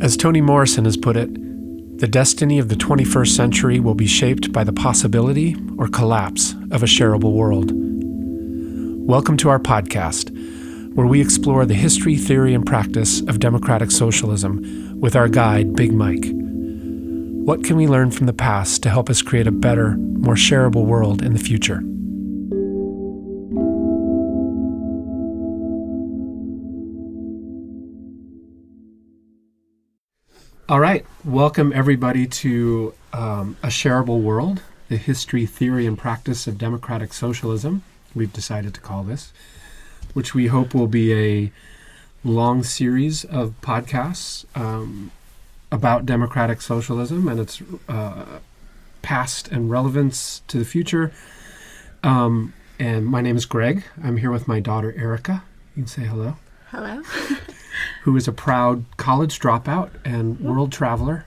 As Toni Morrison has put it, the destiny of the 21st century will be shaped by the possibility or collapse of a shareable world. Welcome to our podcast, where we explore the history, theory, and practice of democratic socialism with our guide, Big Mike. What can we learn from the past to help us create a better, more shareable world in the future? All right, welcome everybody to A Shareable World, the history, theory, and practice of democratic socialism, we've decided to call this, which we hope will be a long series of podcasts about democratic socialism and its past and relevance to the future. And my name is Greg. I'm here with my daughter, Erica. You can say hello. Hello. Who is a proud college dropout and world traveler,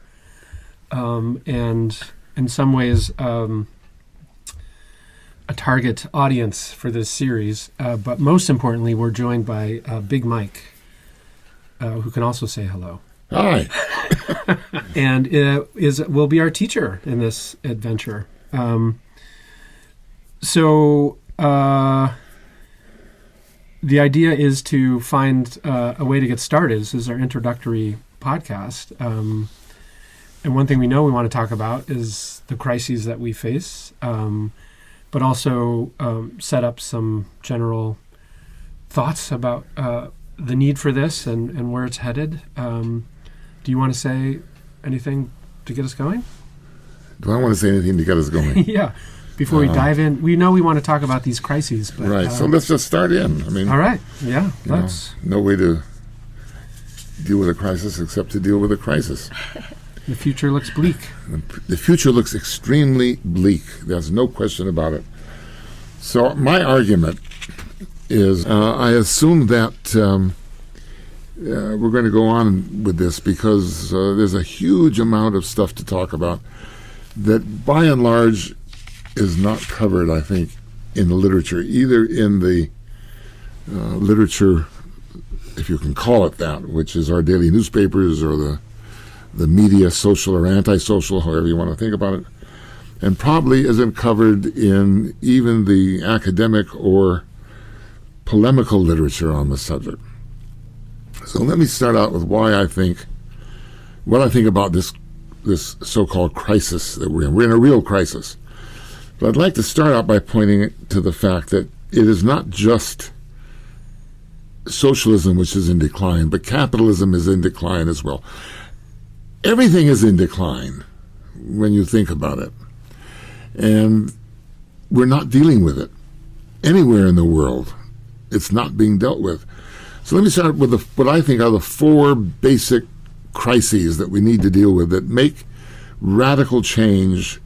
and in some ways a target audience for this series. But most importantly, we're joined by Big Mike, who can also say hello. Hi. And will be our teacher in this adventure. The idea is to find a way to get started. This is our introductory podcast. And one thing we know we want to talk about is the crises that we face, but also set up some general thoughts about the need for this and where it's headed. Do you want to say anything to get us going? Do I want to say anything to get us going? Yeah. Before we dive in, we know we want to talk about these crises. But, right, so let's just start in. I mean, all right, yeah, let's. No way to deal with a crisis except to deal with a crisis. The future looks bleak. The future looks extremely bleak. There's no question about it. So my argument is I assume that we're going to go on with this because there's a huge amount of stuff to talk about that by and large is not covered, I think, in the literature, either in the literature, if you can call it that, which is our daily newspapers or the media, social or antisocial, however you want to think about it, and probably isn't covered in even the academic or polemical literature on the subject. So let me start out with what I think about this so-called crisis that we're in. We're in a real crisis. But I'd like to start out by pointing to the fact that it is not just socialism which is in decline, but capitalism is in decline as well. Everything is in decline when you think about it. And we're not dealing with it. Anywhere in the world, it's not being dealt with. So let me start with what I think are the four basic crises that we need to deal with that make radical change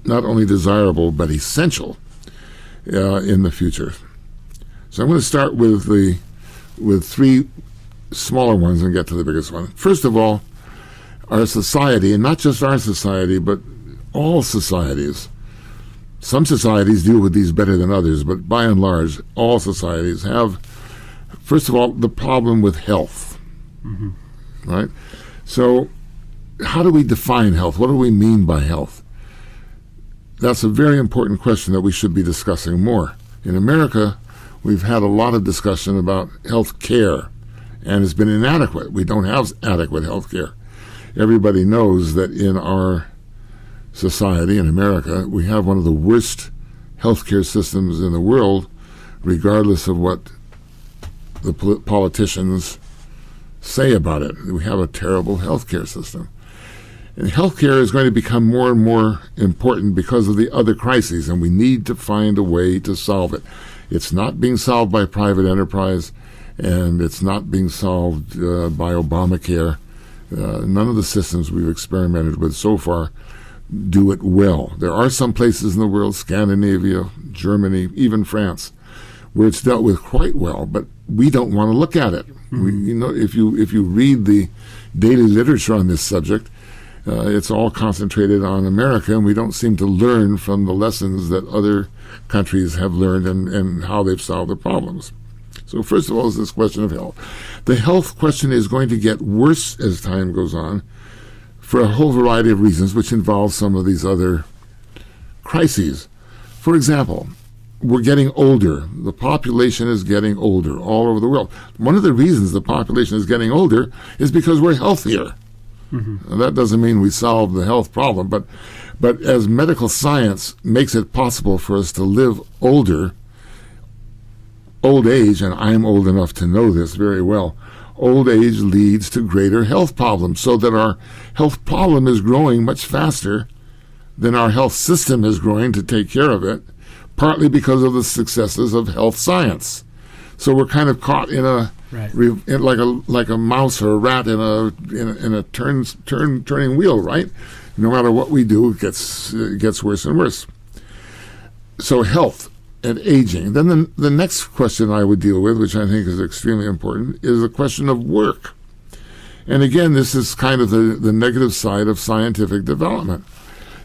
not only desirable but essential in the future. So I'm going to start with three smaller ones and get to the biggest one. First of all, our society, and not just our society, but all societies. Some societies deal with these better than others, but by and large, all societies have, first of all, the problem with health. Mm-hmm. Right? So how do we define health? What do we mean by health? That's a very important question that we should be discussing more. In America, we've had a lot of discussion about health care, and it's been inadequate. We don't have adequate health care. Everybody knows that in our society, in America, we have one of the worst health care systems in the world, regardless of what the politicians say about it. We have a terrible health care system. And healthcare is going to become more and more important because of the other crises, and we need to find a way to solve it. It's not being solved by private enterprise, and it's not being solved by Obamacare. None of the systems we've experimented with so far do it well. There are some places in the world, Scandinavia, Germany, even France, where it's dealt with quite well, but we don't want to look at it. Mm-hmm. If you read the daily literature on this subject, it's all concentrated on America, and we don't seem to learn from the lessons that other countries have learned and how they've solved their problems. So first of all is this question of health. The health question is going to get worse as time goes on for a whole variety of reasons, which involve some of these other crises. For example, we're getting older. The population is getting older all over the world. One of the reasons the population is getting older is because we're healthier. Mm-hmm. That doesn't mean we solve the health problem, but as medical science makes it possible for us to live older, old age, and I'm old enough to know this very well, old age leads to greater health problems, so that our health problem is growing much faster than our health system is growing to take care of it, partly because of the successes of health science. So we're kind of caught in a like a mouse or a rat in a turning wheel, right? No matter what we do, it gets worse and worse. So health and aging. Then the next question I would deal with, which I think is extremely important, is the question of work. And again, this is kind of the negative side of scientific development.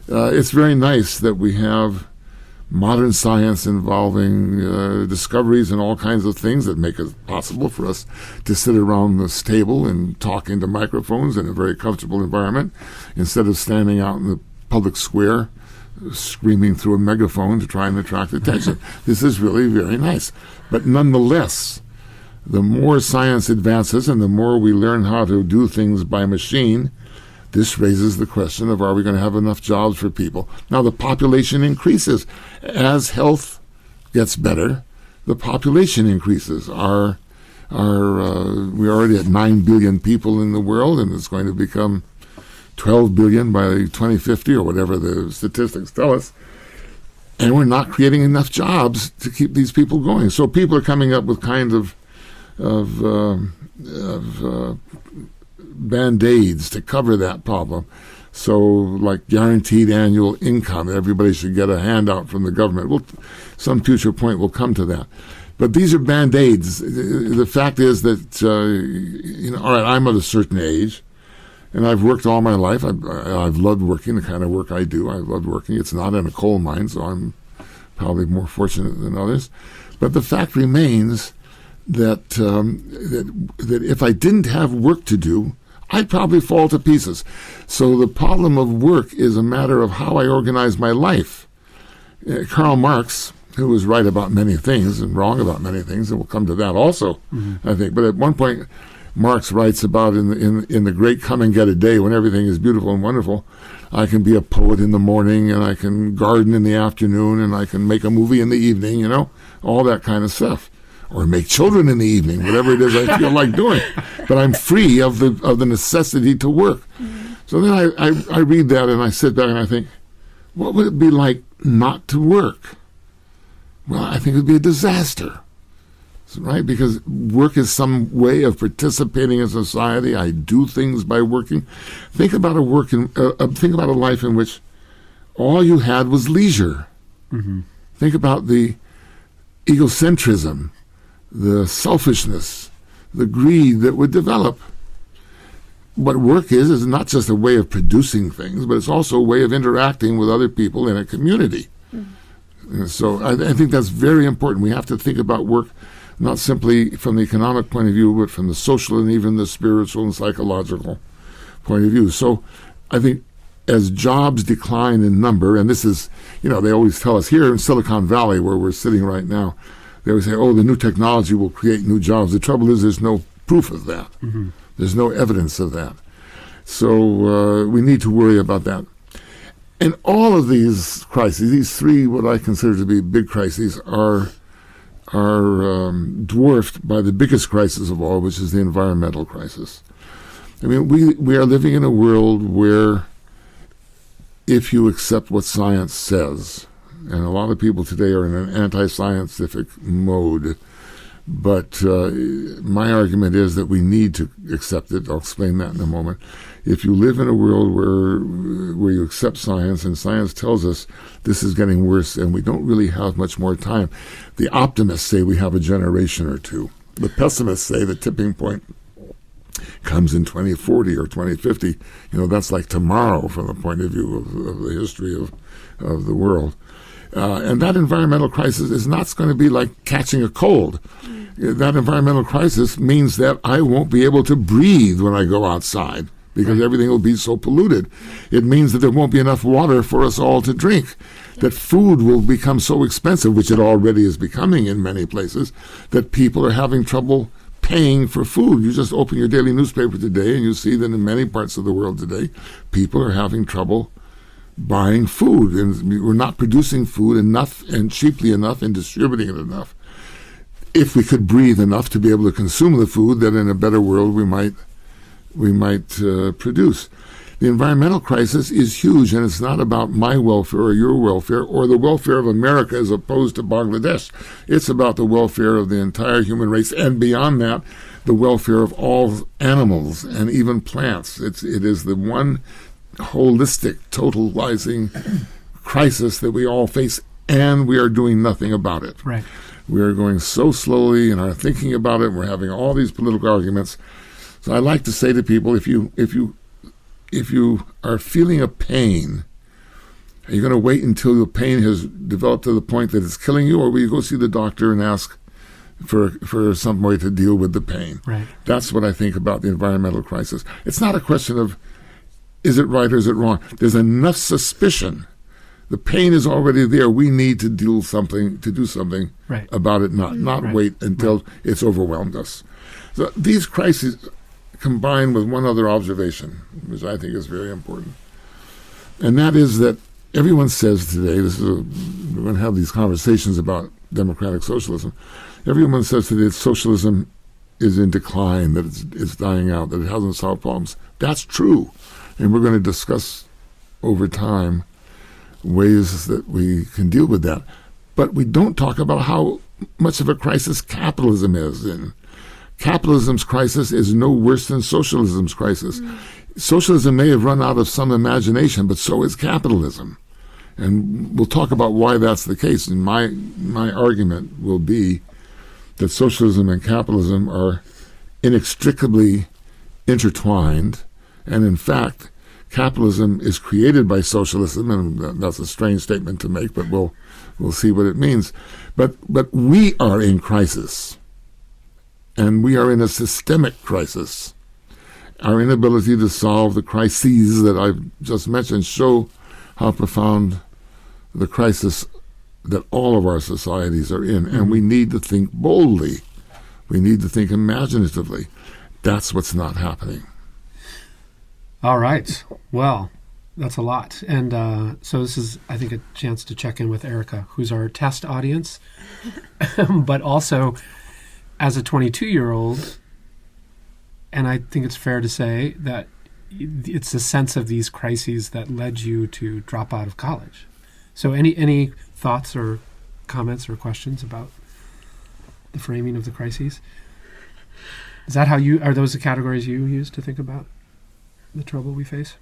It's very nice that we have modern science involving discoveries and all kinds of things that make it possible for us to sit around this table and talk into microphones in a very comfortable environment instead of standing out in the public square screaming through a megaphone to try and attract attention. This is really very nice. But nonetheless, the more science advances and the more we learn how to do things by machine, this raises the question of, are we going to have enough jobs for people? Now, the population increases. As health gets better, the population increases. We're already at 9 billion people in the world, and it's going to become 12 billion by 2050 or whatever the statistics tell us. And we're not creating enough jobs to keep these people going. So people are coming up with kinds of Band-Aids to cover that problem. So like guaranteed annual income, everybody should get a handout from the government. Some future point will come to that. But these are Band-Aids. The fact is that, all right, I'm of a certain age, and I've worked all my life. I've loved working, the kind of work I do. I've loved working. It's not in a coal mine, so I'm probably more fortunate than others. But the fact remains that that if I didn't have work to do, I'd probably fall to pieces. So the problem of work is a matter of how I organize my life. Karl Marx, who was right about many things and wrong about many things, and we'll come to that also, I think. But at one point, Marx writes about in the great come and get a day when everything is beautiful and wonderful, I can be a poet in the morning, and I can garden in the afternoon, and I can make a movie in the evening, all that kind of stuff. Or make children in the evening, whatever it is I feel like doing. But I'm free of the necessity to work. So then I read that and I sit back and I think, what would it be like not to work? Well, I think it would be a disaster, right? Because work is some way of participating in society. I do things by working. Think about a life in which all you had was leisure. Mm-hmm. Think about the egocentrism, the selfishness, the greed that would develop. What work is not just a way of producing things, but it's also a way of interacting with other people in a community. Mm-hmm. So I think that's very important. We have to think about work not simply from the economic point of view, but from the social and even the spiritual and psychological point of view. So I think as jobs decline in number, and this is, they always tell us here in Silicon Valley where we're sitting right now, they always say, the new technology will create new jobs. The trouble is there's no proof of that. Mm-hmm. There's no evidence of that. So we need to worry about that. And all of these crises, these three what I consider to be big crises, are dwarfed by the biggest crisis of all, which is the environmental crisis. I mean, we are living in a world where if you accept what science says, and a lot of people today are in an anti-scientific mode, but my argument is that we need to accept it. I'll explain that in a moment. If you live in a world where you accept science and science tells us this is getting worse and we don't really have much more time, the optimists say we have a generation or two. The pessimists say the tipping point comes in 2040 or 2050. That's like tomorrow from the point of view of the history of the world. And that environmental crisis is not going to be like catching a cold. That environmental crisis means that I won't be able to breathe when I go outside because everything will be so polluted. It means that there won't be enough water for us all to drink, that food will become so expensive, which it already is becoming in many places, that people are having trouble paying for food. You just open your daily newspaper today and you see that in many parts of the world today, people are having trouble buying food, and we're not producing food enough and cheaply enough and distributing it enough. If we could breathe enough to be able to consume the food that in a better world we might produce. The environmental crisis is huge, and it's not about my welfare or your welfare or the welfare of America as opposed to Bangladesh. It's about the welfare of the entire human race, and beyond that, the welfare of all animals and even plants. It is the one holistic, totalizing crisis that we all face, and we are doing nothing about it. Right. We are going so slowly in our thinking about it. We're having all these political arguments. So I like to say to people, if you are feeling a pain, are you going to wait until the pain has developed to the point that it's killing you, or will you go see the doctor and ask for some way to deal with the pain? Right. That's what I think about the environmental crisis. It's not a question of is it right or is it wrong. There's enough suspicion. The pain is already there. We need to do something about it, not wait until it's overwhelmed us. So these crises combine with one other observation, which I think is very important. And that is that everyone says today, we're going to have these conversations about democratic socialism. Everyone says today that socialism is in decline, that it's dying out, that it hasn't solved problems. That's true. And we're going to discuss over time ways that we can deal with that. But we don't talk about how much of a crisis capitalism is in. Capitalism's crisis is no worse than socialism's crisis. Socialism may have run out of some imagination, but so is capitalism. And we'll talk about why that's the case. And my argument will be that socialism and capitalism are inextricably intertwined. And in fact, capitalism is created by socialism, and that's a strange statement to make, but we'll see what it means. But we are in crisis, and we are in a systemic crisis. Our inability to solve the crises that I've just mentioned show how profound the crisis that all of our societies are in, and we need to think boldly. We need to think imaginatively. That's what's not happening. All right. Well, that's a lot. And so this is, I think, a chance to check in with Erica, who's our test audience, but also as a 22-year-old, and I think it's fair to say that it's the sense of these crises that led you to drop out of college. So any thoughts or comments or questions about the framing of the crises? Is that are those the categories you use to think about the trouble we face?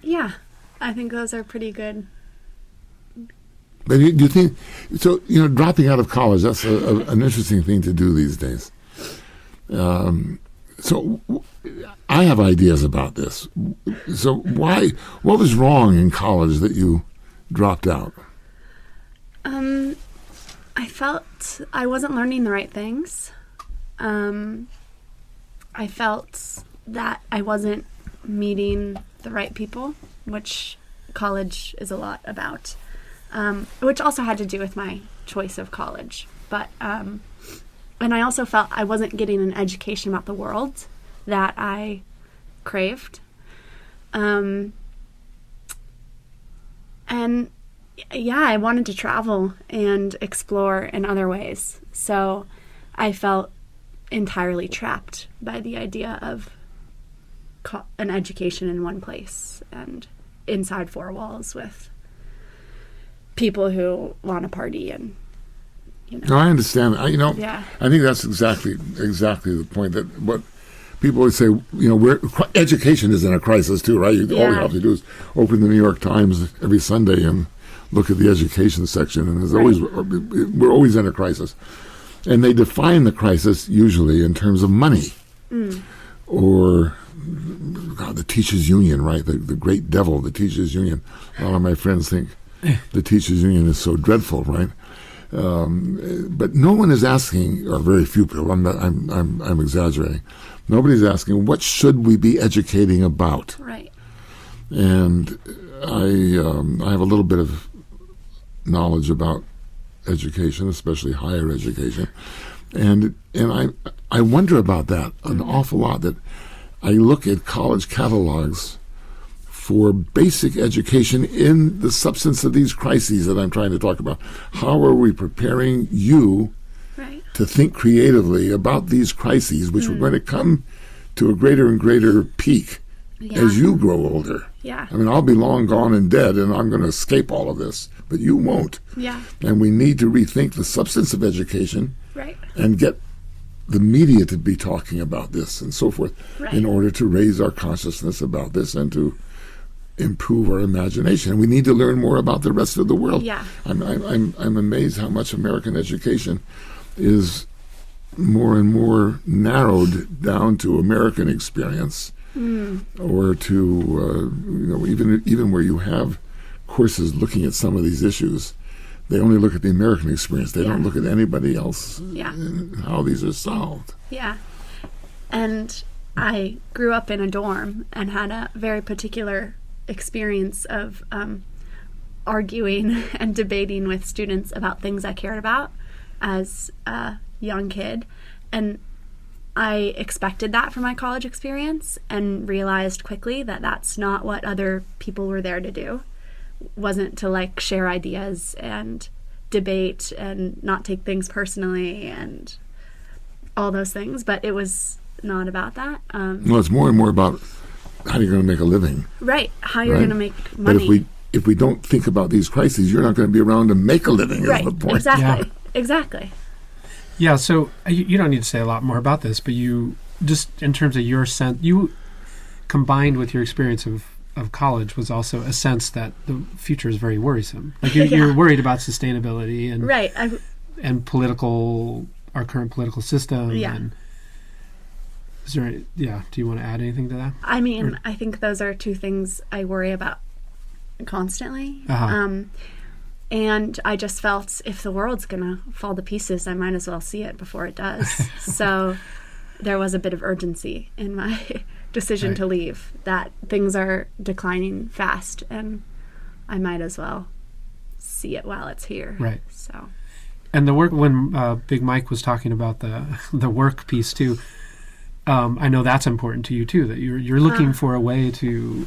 Yeah, I think those are pretty good. But do you think, so, dropping out of college, that's an interesting thing to do these days. So I have ideas about this. So what was wrong in college that you dropped out? I felt I wasn't learning the right things. I felt that I wasn't meeting the right people, which college is a lot about, which also had to do with my choice of college. But and I also felt I wasn't getting an education about the world that I craved. And yeah, I wanted to travel and explore in other ways. So I felt entirely trapped by the idea of an education in one place and inside four walls with people who want to party and, No, I understand. Yeah. I think that's exactly the point, that what people would say, education is in a crisis too, right? All you have to do is open the New York Times every Sunday and look at the education section, and we're always in a crisis. And they define the crisis usually in terms of money, or the teachers' union, right? The great devil, the teachers' union. A lot of my friends think the teachers union is so dreadful, right? But no one is asking, or very few people. I'm exaggerating. Nobody's asking, what should we be educating about? Right. And I have a little bit of knowledge about education, especially higher education, and I wonder about that an awful lot. That I look at college catalogs for basic education in the substance of these crises that I'm trying to talk about. How are we preparing you to think creatively about these crises, which are going to come to a greater and greater peak as you grow older? Yeah. I mean, I'll be long gone and dead, and I'm going to escape all of this, but you won't. Yeah. And we need to rethink the substance of education Right. and get the media to be talking about this and so forth in order to raise our consciousness about this and to improve our imagination. And we need to learn more about the rest of the world. Yeah. I'm amazed how much American education is more and more narrowed down to American experience, or to even where you have courses looking at some of these issues, they only look at the American experience. They don't look at anybody else and how these are solved. Yeah. And I grew up in a dorm and had a very particular experience of arguing and debating with students about things I cared about as a young kid. And I expected that from my college experience and realized quickly that that's not what other people were there to do. Wasn't to like share ideas and debate and not take things personally and all those things, but it was not about that. No, it's more and more about how you're going to make a living. Right, how you're going to make money. But if we don't think about these crises, you're not going to be around to make a living. Is the point. Exactly. Yeah, so you don't need to say a lot more about this, but you, just in terms of your sense, you combined with your experience of college was also a sense that the future is very worrisome. Like you're worried about sustainability and and our current political system. Yeah. And do you want to add anything to that? I mean, I think those are two things I worry about constantly. And I just felt if the world's going to fall to pieces, I might as well see it before it does. So there was a bit of urgency in my decision to leave, that things are declining fast and I might as well see it while it's here. Right. So. And the work, when Big Mike was talking about the work piece too, I know that's important to you too, that you're looking for a way to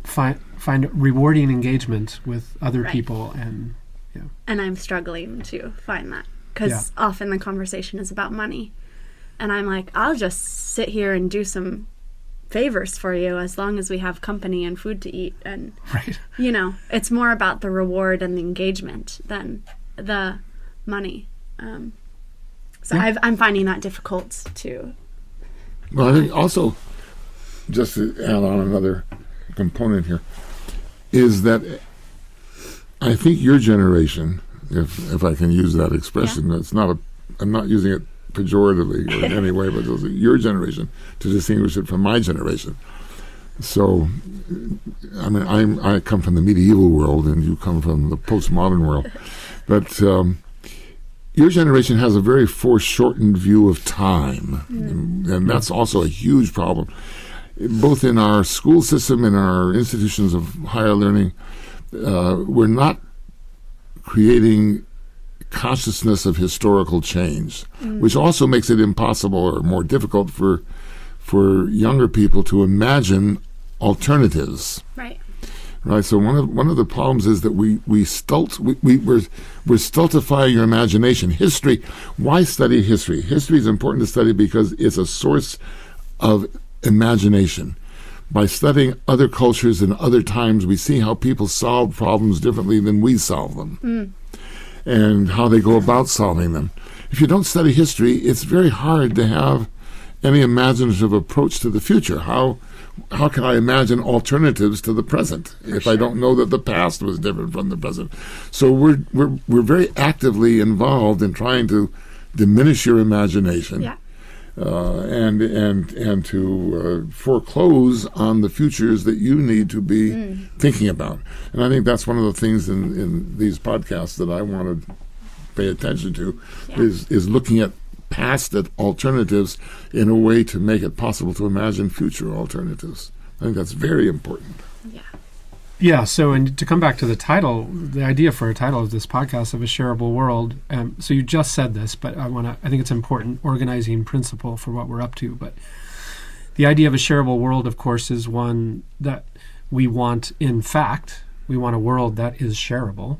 find rewarding engagement with other people, and I'm struggling to find that because often the conversation is about money, and I'm like, I'll just sit here and do some favors for you as long as we have company and food to eat, and it's more about the reward and the engagement than the money. I'm finding that difficult to. Well, I think also, just to add on another component here, is that I think your generation, if I can use that expression, I'm not using it pejoratively or in any way, but your generation, to distinguish it from my generation. So, I mean, I come from the medieval world and you come from the postmodern world, but your generation has a very foreshortened view of time, and that's also a huge problem. Both in our school system and our institutions of higher learning, we're not creating consciousness of historical change, which also makes it impossible or more difficult for younger people to imagine alternatives. Right. So one of the problems is that we're stultifying your imagination. History. Why study history? History is important to study because it's a source of imagination. By studying other cultures and other times, we see how people solve problems differently than we solve them, and how they go about solving them. If you don't study history, it's very hard to have any imaginative approach to the future. How can I imagine alternatives to the present if I don't know that the past was different from the present? So we're very actively involved in trying to diminish your imagination. and to foreclose on the futures that you need to be thinking about. And I think that's one of the things in these podcasts that I want to pay attention to, is looking at past alternatives in a way to make it possible to imagine future alternatives. I think that's very important. Yeah. Yeah, so and to come back to the title, the idea for a title of this podcast of A Shareable World, so you just said this, but I think it's an important organizing principle for what we're up to. But the idea of a shareable world, of course, is one that we want, in fact, we want a world that is shareable.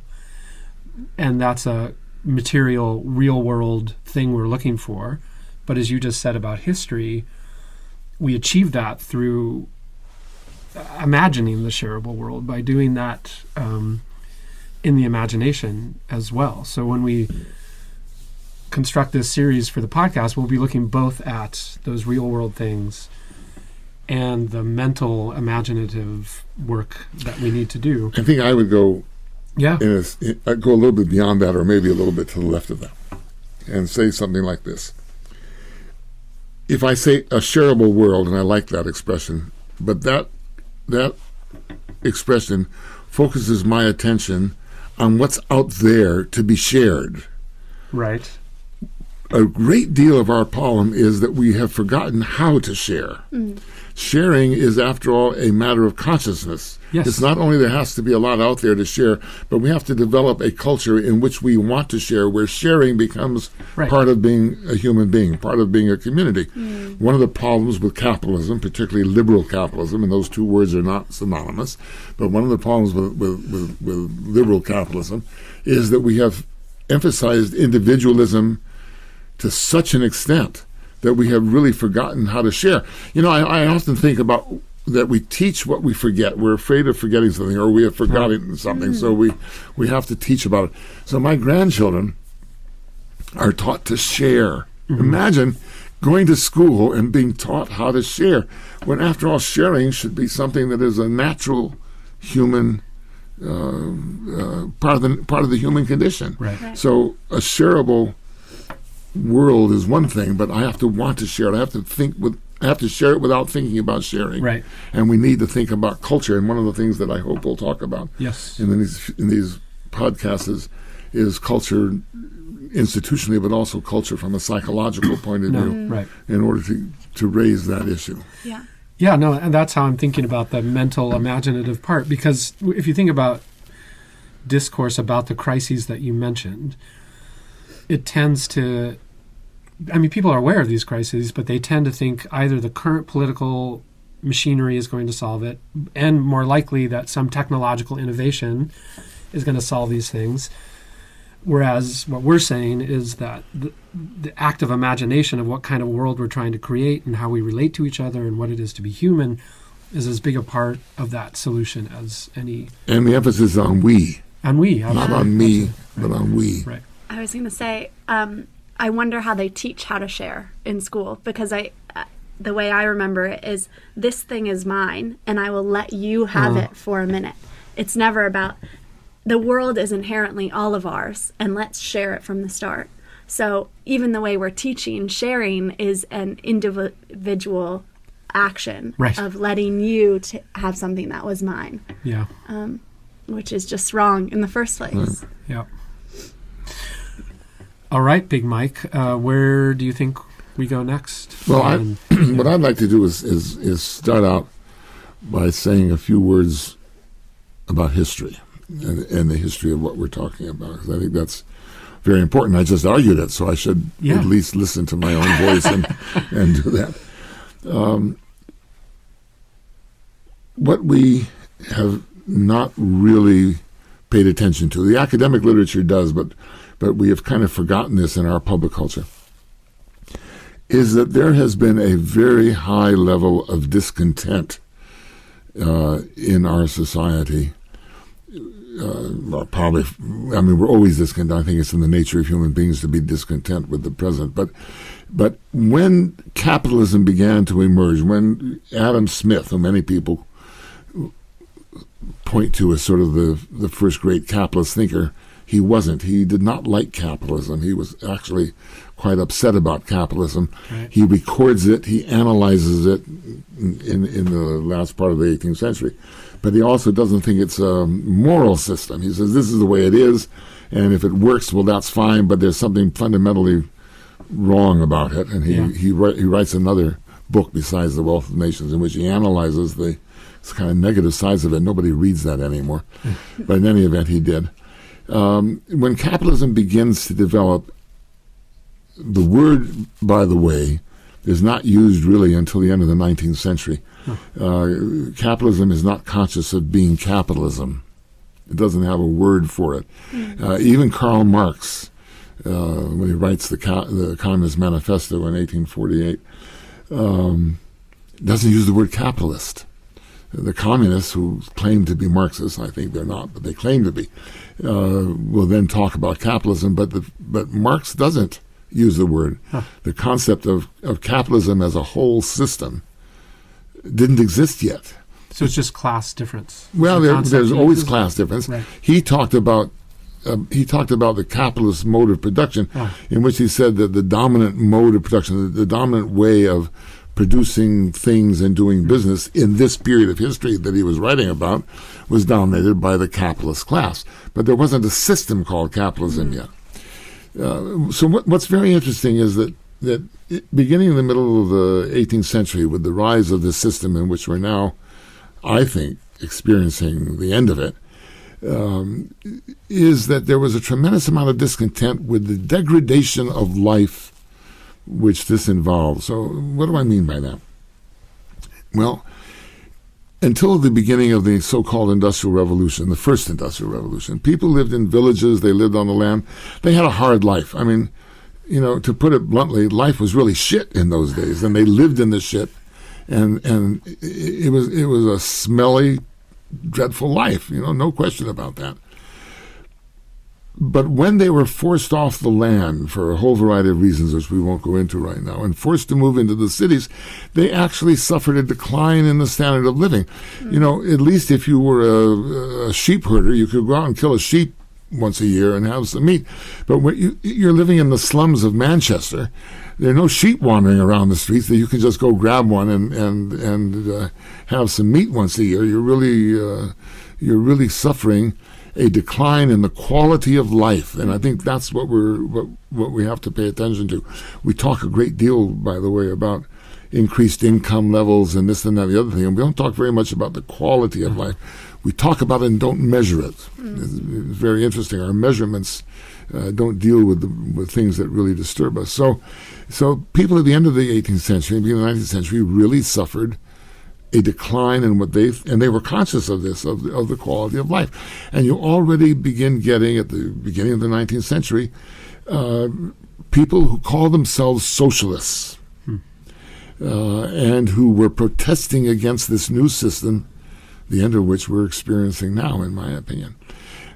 And that's a material, real world thing we're looking for. But as you just said about history, we achieve that through imagining the shareable world, by doing that in the imagination as well. So when we construct this series for the podcast, we'll be looking both at those real world things and the mental imaginative work that we need to do. I think I would go I'd go a little bit beyond that, or maybe a little bit to the left of that, and say something like this. If I say a shareable world, and I like that expression, but that expression focuses my attention on what's out there to be shared. Right. A great deal of our problem is that we have forgotten how to share. Sharing is, after all, a matter of consciousness. Yes. It's not only there has to be a lot out there to share, but we have to develop a culture in which we want to share, where sharing becomes part of being a human being, part of being a community. One of the problems with capitalism, particularly liberal capitalism, and those two words are not synonymous, but one of the problems with liberal capitalism is that we have emphasized individualism to such an extent that we have really forgotten how to share. You know, I often think about that we teach what we forget. We're afraid of forgetting something, or we have forgotten something, so we have to teach about it. So my grandchildren are taught to share. Imagine going to school and being taught how to share, when after all, sharing should be something that is a natural human part of the human condition. Right. So a shareable world is one thing, but I have to want to share it. I have to share it without thinking about sharing. Right. And we need to think about culture. And one of the things that I hope we'll talk about in these podcasts is culture institutionally, but also culture from a psychological point of view, in order to raise that issue. Yeah. Yeah, no, and that's how I'm thinking about the mental imaginative part, because if you think about discourse about the crises that you mentioned, it tends to, I mean, people are aware of these crises, but they tend to think either the current political machinery is going to solve it, and more likely that some technological innovation is going to solve these things. Whereas what we're saying is that the act of imagination of what kind of world we're trying to create and how we relate to each other and what it is to be human is as big a part of that solution as any. And the emphasis on we. On we. Not on me, but on we. Right. I was going to say, I wonder how they teach how to share in school, because the way I remember it is, this thing is mine and I will let you have it for a minute. It's never about, the world is inherently all of ours and let's share it from the start. So even the way we're teaching, sharing is an individual action of letting you have something that was mine. Yeah. Which is just wrong in the first place. Yeah. All right, Big Mike, where do you think we go next? Well, what I'd like to do is start out by saying a few words about history and the history of what we're talking about, because I think that's very important. I just argued it, so I should at least listen to my own voice and do that. What we have not really paid attention to, the academic literature does, but we have kind of forgotten this in our public culture, is that there has been a very high level of discontent in our society. We're always discontent. I think it's in the nature of human beings to be discontent with the present. But when capitalism began to emerge, when Adam Smith, who many people point to as sort of the first great capitalist thinker, he wasn't. He did not like capitalism. He was actually quite upset about capitalism. Right. He records it. He analyzes it in the last part of the 18th century. But he also doesn't think it's a moral system. He says this is the way it is, and if it works, well, that's fine, but there's something fundamentally wrong about it. And he writes another book besides The Wealth of Nations in which he analyzes the kind of negative sides of it. Nobody reads that anymore. But in any event, he did. When capitalism begins to develop, the word, by the way, is not used really until the end of the 19th century. Capitalism is not conscious of being capitalism. It doesn't have a word for it. Even Karl Marx, when he writes the Communist Manifesto in 1848, doesn't use the word capitalist. The communists who claim to be Marxists, I think they're not, but they claim to be, will then talk about capitalism, but Marx doesn't use the word. The concept of capitalism as a whole system didn't exist yet. So it's just class difference. Well, there's always class difference. Right. He talked about the capitalist mode of production, in which he said that the dominant mode of production, the dominant way of producing things and doing business in this period of history that he was writing about, was dominated by the capitalist class. But there wasn't a system called capitalism yet. So what's very interesting is that beginning in the middle of the 18th century, with the rise of this system in which we're now, I think, experiencing the end of it, is that there was a tremendous amount of discontent with the degradation of life which this involves. So what do I mean by that? Well, until the beginning of the so-called Industrial Revolution, the first Industrial Revolution, people lived in villages, they lived on the land, they had a hard life. I mean, to put it bluntly, life was really shit in those days, and they lived in the shit, and it was a smelly, dreadful life, no question about that. But when they were forced off the land for a whole variety of reasons, which we won't go into right now, and forced to move into the cities, they actually suffered a decline in the standard of living. At least if you were a sheep herder, you could go out and kill a sheep once a year and have some meat. But when you're living in the slums of Manchester, there are no sheep wandering around the streets that you can just go grab one and have some meat once a year. You're really suffering a decline in the quality of life, and I think that's what we have to pay attention to. We talk a great deal, by the way, about increased income levels and this and that, the other thing, and we don't talk very much about the quality of life. We talk about it and don't measure it. It's very interesting. Our measurements don't deal with things that really disturb us. So people at the end of the 18th century, beginning of the 19th century, really suffered a decline in and they were conscious of this, of the quality of life. And you already begin getting, at the beginning of the 19th century, people who call themselves socialists and who were protesting against this new system, the end of which we're experiencing now, in my opinion.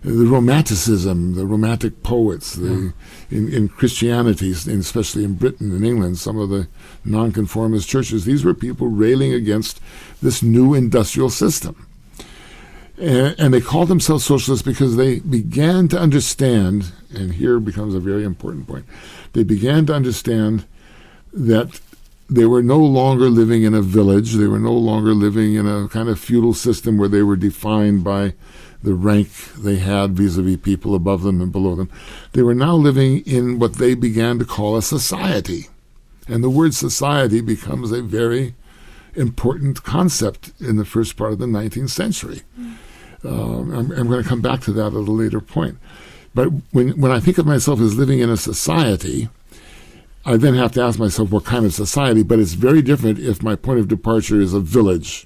The Romanticism, the Romantic poets, in Christianity, especially in Britain and England, some of the nonconformist churches, these were people railing against this new industrial system. And they called themselves socialists because they began to understand, and here becomes a very important point, they began to understand that they were no longer living in a village, they were no longer living in a kind of feudal system where they were defined by the rank they had vis-a-vis people above them and below them. They were now living in what they began to call a society. And the word society becomes a very important concept in the first part of the 19th century. I'm going to come back to that at a later point. But when I think of myself as living in a society, I then have to ask myself what kind of society, but it's very different if my point of departure is a village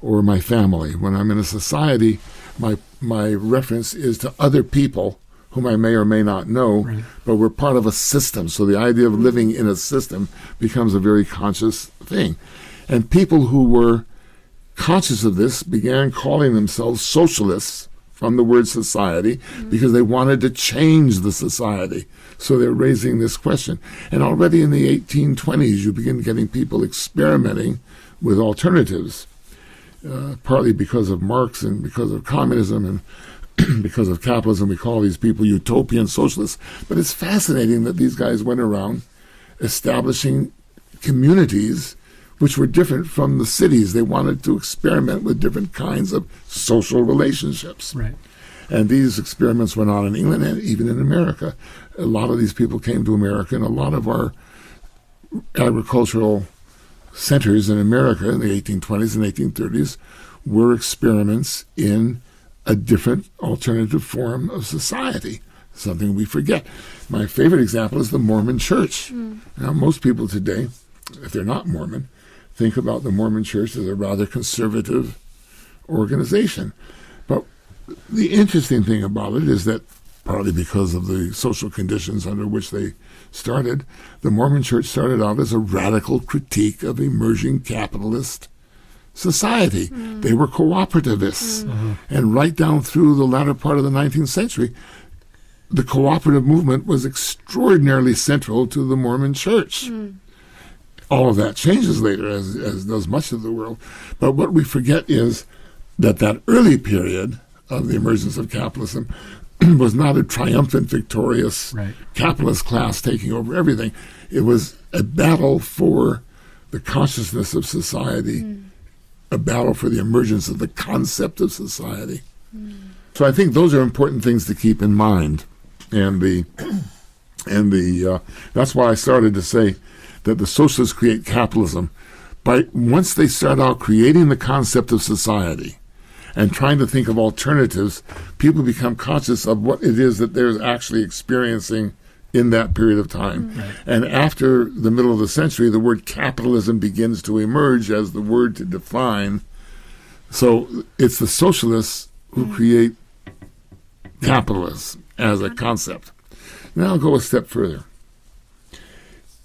or my family. When I'm in a society, my reference is to other people whom I may or may not know, right, but we're part of a system. So the idea of living in a system becomes a very conscious thing. And people who were conscious of this began calling themselves socialists from the word society because they wanted to change the society. So they're raising this question. And already in the 1820s, you begin getting people experimenting with alternatives. Partly because of Marx and because of communism because of capitalism, we call these people utopian socialists. But it's fascinating that these guys went around establishing communities which were different from the cities. They wanted to experiment with different kinds of social relationships. Right. And these experiments went on in England and even in America. A lot of these people came to America, and a lot of our agricultural centers in America in the 1820s and 1830s were experiments in a different alternative form of society, something we forget. My favorite example is the Mormon Church. Now, most people today, if they're not Mormon, think about the Mormon Church as a rather conservative organization. But the interesting thing about it is that, partly because of the social conditions under which they started, the Mormon Church started out as a radical critique of emerging capitalist society. They were cooperativists. And right down through the latter part of the 19th century, the cooperative movement was extraordinarily central to the Mormon Church. All of that changes later, as does much of the world. But what we forget is that that early period of the emergence of capitalism was not a triumphant, victorious capitalist class taking over everything. It was a battle for the consciousness of society, a battle for the emergence of the concept of society. So I think those are important things to keep in mind. And that's why I started to say that the socialists create capitalism by, once they start out creating the concept of society and trying to think of alternatives, people become conscious of what it is that they're actually experiencing in that period of time. And after the middle of the century, the word capitalism begins to emerge as the word to define. So it's the socialists who create capitalism as a concept. Now I'll go a step further.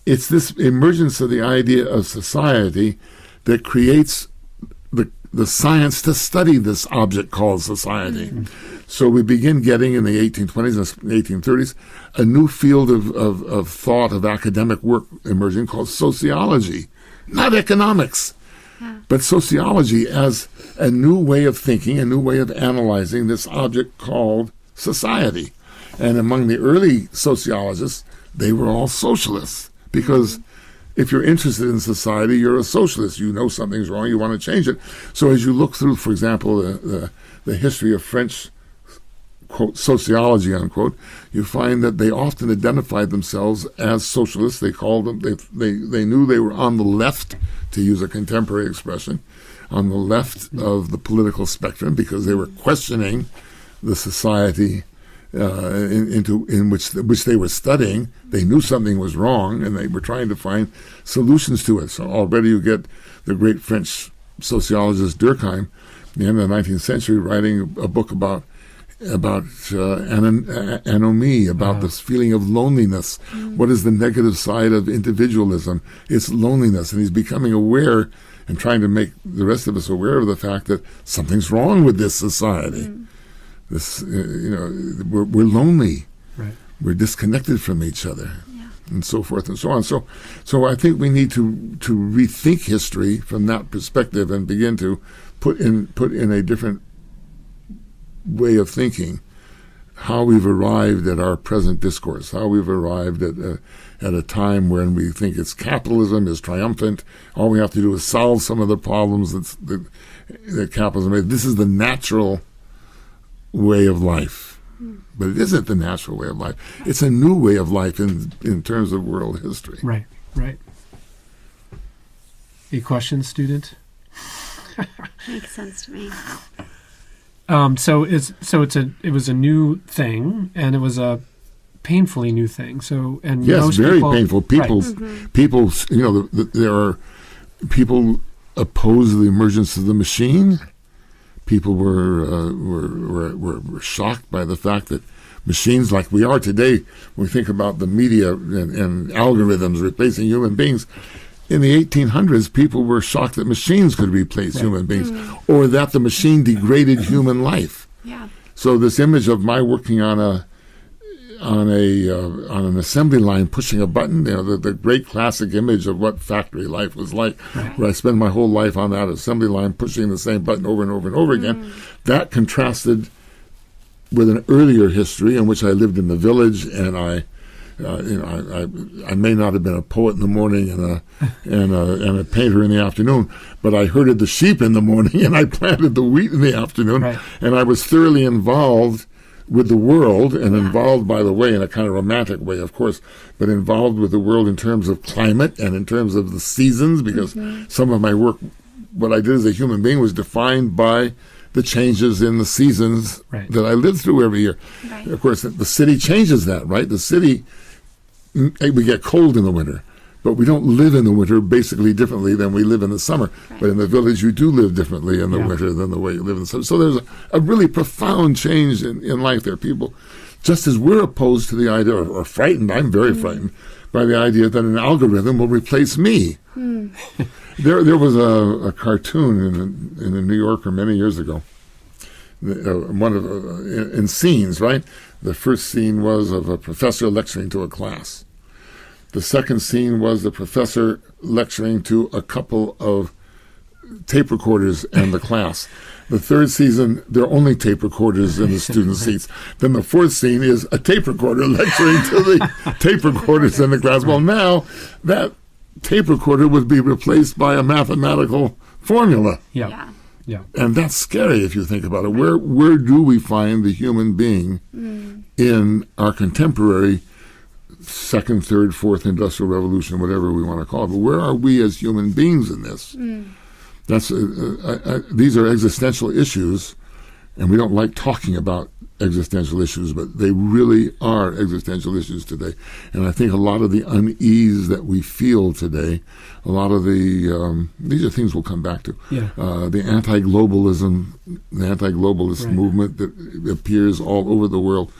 It's this emergence of the idea of society that creates the science to study this object called society. So we begin getting, in the 1820s and 1830s, a new field of thought, of academic work emerging called sociology. Not economics, but sociology as a new way of thinking, a new way of analyzing this object called society. And among the early sociologists, they were all socialists, because if you're interested in society, you're a socialist. You know something's wrong, you want to change it. So as you look through, for example, the history of French, quote, sociology, unquote, you find that they often identified themselves as socialists. They called them, they knew they were on the left, to use a contemporary expression, on the left of the political spectrum, because they were questioning the society in which they were studying. They knew something was wrong, and they were trying to find solutions to it. So already you get the great French sociologist Durkheim, in the end of the 19th century, writing a book about anomie, about this feeling of loneliness. What is the negative side of individualism? It's loneliness, and he's becoming aware and trying to make the rest of us aware of the fact that something's wrong with this society. This, we're lonely. We're disconnected from each other, and so forth and so on. So I think we need to rethink history from that perspective and begin to put in a different way of thinking how we've arrived at our present discourse, how we've arrived at a time when we think it's capitalism is triumphant. All we have to do is solve some of the problems that capitalism made. This is the natural way of life. But it isn't the natural way of life. It's a new way of life in terms of world history. Right. Any questions, student? Makes sense to me. So it was a new thing, and it was a painfully new thing. So, and yes, most very people, painful. People, there are people oppose the emergence of the machine. People were shocked by the fact that machines, like we are today, when we think about the media and algorithms replacing human beings. In the 1800s, people were shocked that machines could replace human beings, or that the machine degraded human life. So this image of my working on an assembly line, pushing a button, the great classic image of what factory life was like, where I spend my whole life on that assembly line, pushing the same button over and over and over again, that contrasted with an earlier history in which I lived in the village, and I may not have been a poet in the morning and a painter in the afternoon, but I herded the sheep in the morning and I planted the wheat in the afternoon, Right. and I was thoroughly involved with the world, and involved, by the way, in a kind of romantic way, of course, but involved with the world in terms of climate and in terms of the seasons, because some of my work, what I did as a human being, was defined by the changes in the seasons Right. that I lived through every year. Right. Of course, the city changes that, right? The city, we get cold in the winter, but we don't live in the winter basically differently than we live in the summer. Right. But in the village, you do live differently in the Yeah. winter than the way you live in the summer. So there's a really profound change in life there. People, just as we're opposed to the idea, or frightened, I'm very frightened, by the idea that an algorithm will replace me. There was a cartoon in the New Yorker many years ago. In scenes, right? The first scene was of a professor lecturing to a class. The second scene was the professor lecturing to a couple of tape recorders and the class. The third season, there are only tape recorders in the student seats. Then the fourth scene is a tape recorder lecturing to the tape recorders in the class. Well, now that tape recorder would be replaced by a mathematical formula. Yeah. Yeah. Yeah. And that's scary if you think about it. Where do we find the human being in our contemporary second, third, fourth industrial revolution, whatever we want to call it? But where are we as human beings in this? That's these are existential issues, and we don't like talking about existential issues, but they really are existential issues today. And I think a lot of the unease that we feel today, a lot of the these are things we'll come back to. Yeah. The anti-globalist Right. movement that appears all over the world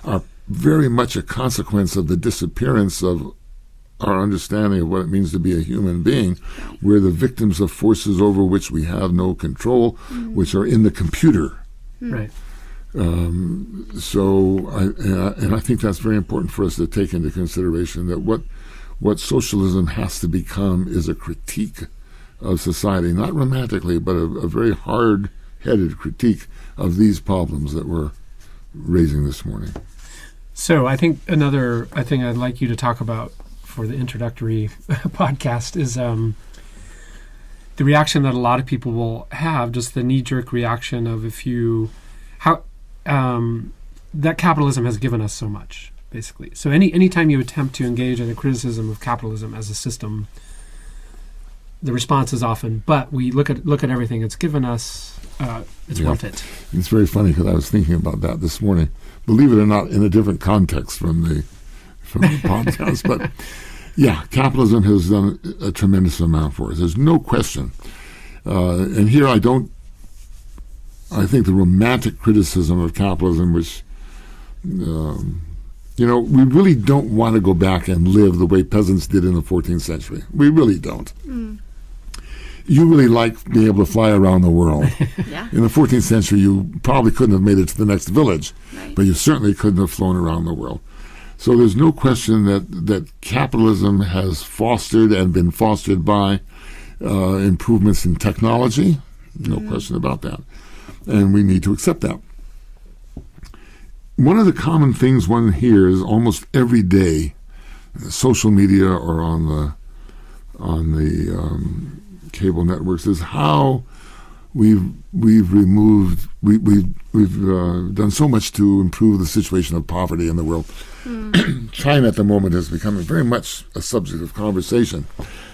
are very much a consequence of the disappearance of our understanding of what it means to be a human being. We're the victims of forces over which we have no control, which are in the computer. Right. So I think that's very important for us to take into consideration, that what socialism has to become is a critique of society, not romantically, but a very hard-headed critique of these problems that we're raising this morning. So I think another thing I'd like you to talk about for the introductory podcast is the reaction that a lot of people will have, just the knee-jerk reaction of that capitalism has given us so much, basically. So anytime you attempt to engage in a criticism of capitalism as a system, the response is often, but we look at everything it's given us, it's worth it. It's very funny because I was thinking about that this morning. Believe it or not, in a different context from the podcast, but yeah, capitalism has done a tremendous amount for us. There's no question. And here I think the romantic criticism of capitalism, which, we really don't want to go back and live the way peasants did in the 14th century. We really don't. You really like being able to fly around the world. Yeah. In the 14th century, you probably couldn't have made it to the next village, Right. but you certainly couldn't have flown around the world. So there's no question that capitalism has fostered and been fostered by improvements in technology. No question about that. And we need to accept that. One of the common things one hears almost every day, social media or on the cable networks, is how we've done so much to improve the situation of poverty in the world. China at the moment is becoming very much a subject of conversation,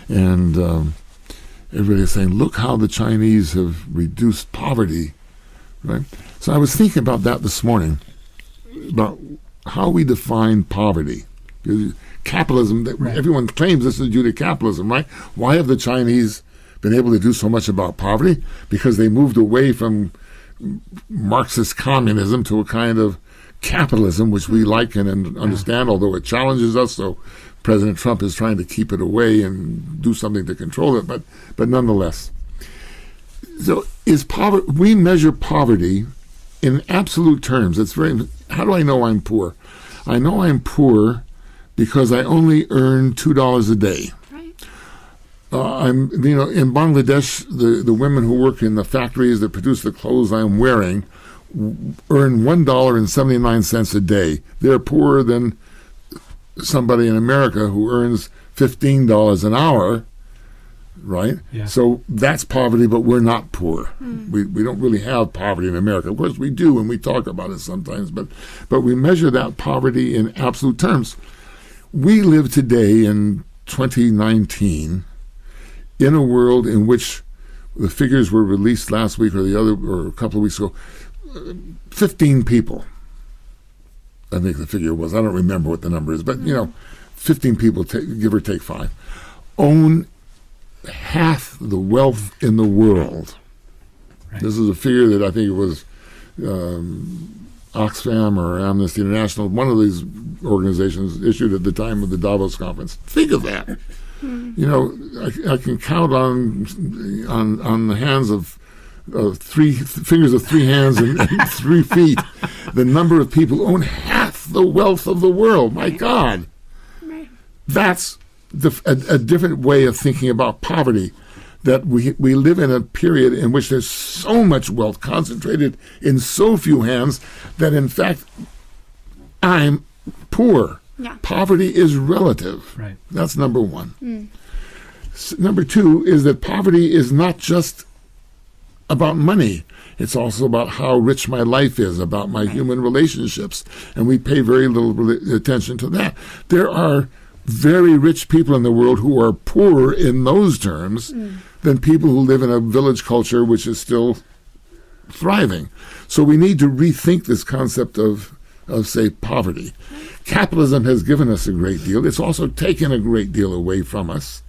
and everybody is saying, "Look how the Chinese have reduced poverty." Right. So I was thinking about that this morning, about how we define poverty. Capitalism, Right. Everyone claims this is due to capitalism, right? Why have the Chinese been able to do so much about poverty? Because they moved away from Marxist communism to a kind of capitalism, which we like and understand, although it challenges us. So President Trump is trying to keep it away and do something to control it, but nonetheless. So we measure poverty in absolute terms. How do I know I'm poor? I know I'm poor because I only earn $2 a day. Right. In Bangladesh, the women who work in the factories that produce the clothes I'm wearing earn $1.79 a day. They're poorer than somebody in America who earns $15 an hour, right? Yeah. So that's poverty, but we're not poor. We don't really have poverty in America. Of course, we do, and we talk about it sometimes, but we measure that poverty in absolute terms. We live today in 2019 in a world in which the figures were released last week or a couple of weeks ago. 15 people, I think the figure was. I don't remember what the number is, but 15 people, give or take 5, own half the wealth in the world. Right. This is a figure that I think it was Oxfam or Amnesty International, one of these organizations, issued at the time of the Davos conference. Think of that. I can count on the hands of 3 fingers of 3 hands and 3 feet the number of people who own half the wealth of the world. My God, that's a different way of thinking about poverty. That we live in a period in which there's so much wealth concentrated in so few hands that in fact I'm poor. Yeah. Poverty is relative. Right. That's number one. Number 2 is that poverty is not just about money. It's also about how rich my life is, about my human relationships, and we pay very little attention to that. There are very rich people in the world who are poorer in those terms than people who live in a village culture which is still thriving. So we need to rethink this concept of say, poverty. Capitalism has given us a great deal. It's also taken a great deal away from us.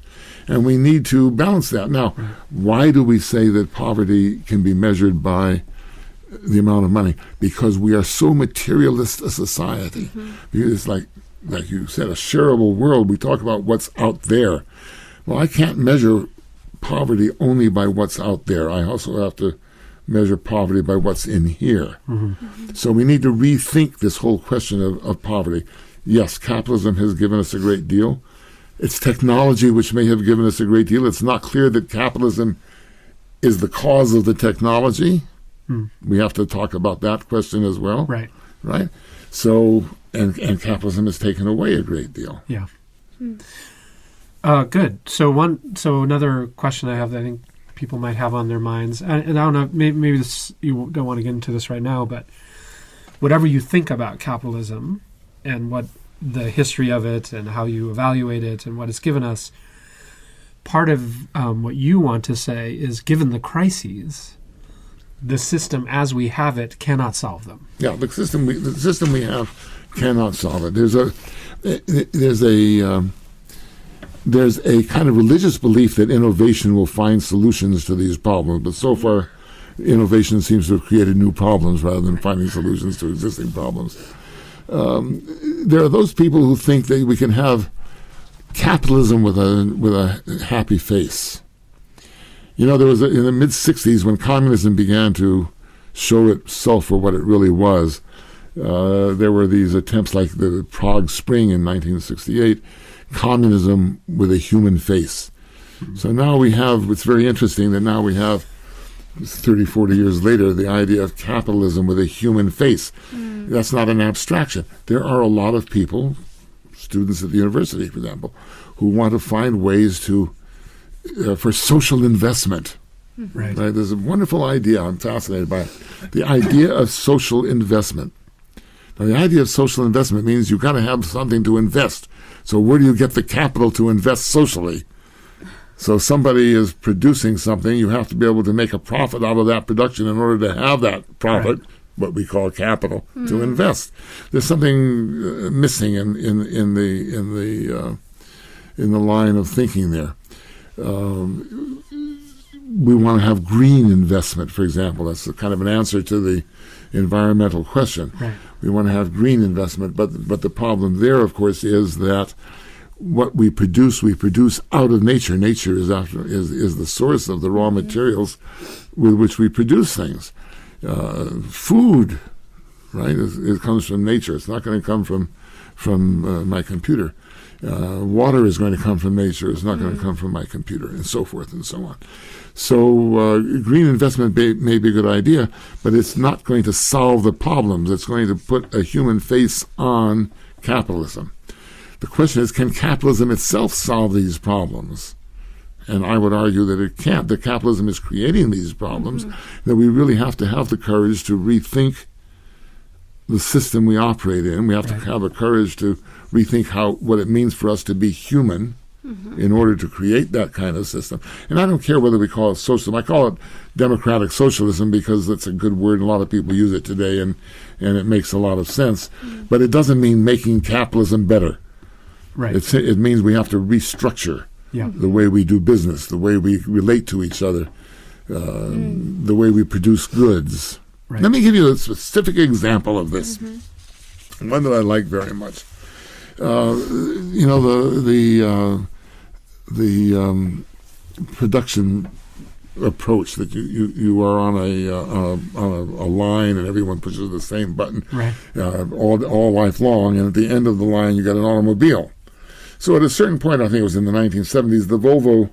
And we need to balance that. Now, why do we say that poverty can be measured by the amount of money? Because we are so materialist a society. Because it's like you said, a shareable world. We talk about what's out there. Well, I can't measure poverty only by what's out there. I also have to measure poverty by what's in here. So we need to rethink this whole question of poverty. Yes, capitalism has given us a great deal. It's technology which may have given us a great deal. It's not clear that capitalism is the cause of the technology. We have to talk about that question as well. Right? So, and capitalism has taken away a great deal. Yeah. Good. So another question I have that I think people might have on their minds, and I don't know, maybe this, you don't want to get into this right now, but whatever you think about capitalism and what the history of it and how you evaluate it and what it's given us, part of what you want to say is, given the crises, the system as we have it cannot solve them. Yeah, the system we have cannot solve it. There's a kind of religious belief that innovation will find solutions to these problems, but so far innovation seems to have created new problems rather than finding solutions to existing problems. There are those people who think that we can have capitalism with a happy face. There was in the mid-'60s when communism began to show itself for what it really was. There were these attempts like the Prague Spring in 1968, communism with a human face. So now it's very interesting that now we have, 30, 40 years later, the idea of capitalism with a human face. That's not an abstraction. There are a lot of people, students at the university, for example, who want to find ways for social investment. Right. There's a wonderful idea. I'm fascinated by it. The idea of social investment. Now, the idea of social investment means you've got to have something to invest. So where do you get the capital to invest socially? So somebody is producing something, you have to be able to make a profit out of that production in order to have that profit, what we call capital, to invest. There's something missing in the line of thinking there. We want to have green investment, for example. That's kind of an answer to the environmental question. Right. We want to have green investment, but the problem there, of course, is that what we produce out of nature. Nature is the source of the raw materials with which we produce things. Food, right? It comes from nature. It's not going to come from my computer. Water is going to come from nature. It's not going to come from my computer, and so forth and so on. So green investment may be a good idea, but it's not going to solve the problems. It's going to put a human face on capitalism. The question is, can capitalism itself solve these problems? And I would argue that it can't. That capitalism is creating these problems, that we really have to have the courage to rethink the system we operate in. We have to have the courage to rethink what it means for us to be human in order to create that kind of system. And I don't care whether we call it socialism. I call it democratic socialism because it's a good word and a lot of people use it today, and it makes a lot of sense. But it doesn't mean making capitalism better. Right. It means we have to restructure the way we do business, the way we relate to each other, the way we produce goods. Right. Let me give you a specific example of this, one that I like very much. The production approach that you are on a line and everyone pushes the same button all life long, and at the end of the line you got an automobile. So at a certain point, I think it was in the 1970s, the Volvo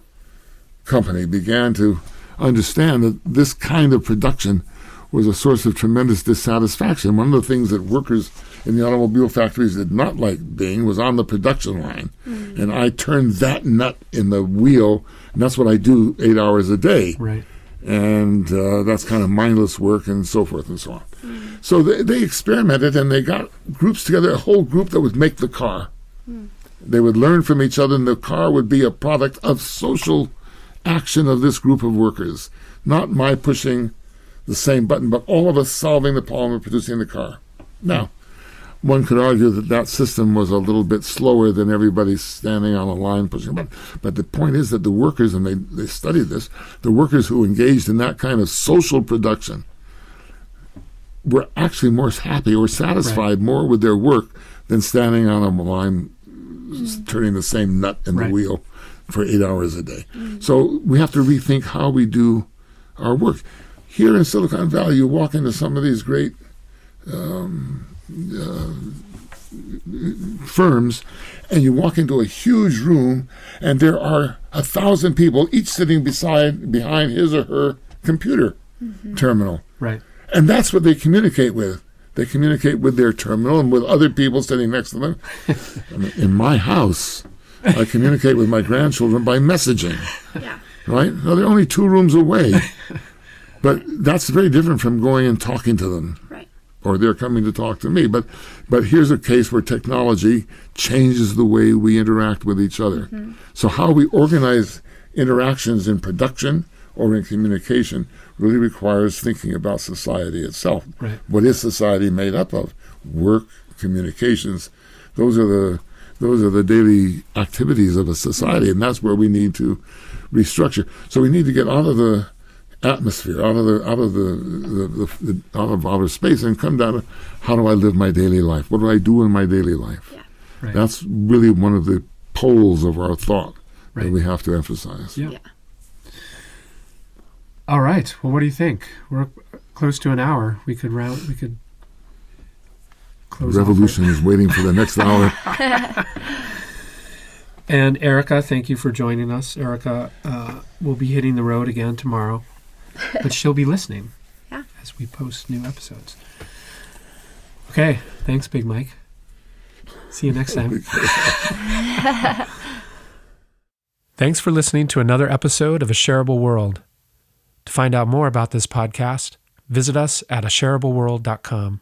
company began to understand that this kind of production was a source of tremendous dissatisfaction. One of the things that workers in the automobile factories did not like being was on the production line. And I turned that nut in the wheel, and that's what I do 8 hours a day. Right. And that's kind of mindless work and so forth and so on. So they experimented, and they got groups together, a whole group that would make the car. They would learn from each other, and the car would be a product of social action of this group of workers. Not my pushing the same button, but all of us solving the problem of producing the car. Now, one could argue that system was a little bit slower than everybody standing on a line pushing a button. But the point is that the workers, and they studied this, the workers who engaged in that kind of social production were actually more happy or satisfied more with their work than standing on a line turning the same nut in the wheel for 8 hours a day. So we have to rethink how we do our work. Here in Silicon Valley, you walk into some of these great firms, and you walk into a huge room, and there are 1,000 people, each sitting behind his or her computer terminal. Right. And that's what they communicate with. They communicate with their terminal and with other people sitting next to them. I mean, in my house, I communicate with my grandchildren by messaging. Yeah. Right? Now, they're only 2 rooms away. But that's very different from going and talking to them. Right. Or they're coming to talk to me. But here's a case where technology changes the way we interact with each other. So how we organize interactions in production or in communication really requires thinking about society itself. Right. What is society made up of? Work, communications. Those are the daily activities of a society, and that's where we need to restructure. So we need to get out of the atmosphere, out of outer space, and come down to how do I live my daily life? What do I do in my daily life? Yeah. Right. That's really one of the poles of our thought that we have to emphasize. Yeah. All right. Well, what do you think? We're close to an hour. We could close. Revolution is waiting for the next hour. And Erica, thank you for joining us. Erica will be hitting the road again tomorrow, but she'll be listening as we post new episodes. Okay. Thanks, Big Mike. See you next time. Thanks for listening to another episode of A Shareable World. To find out more about this podcast, visit us at ashareableworld.com.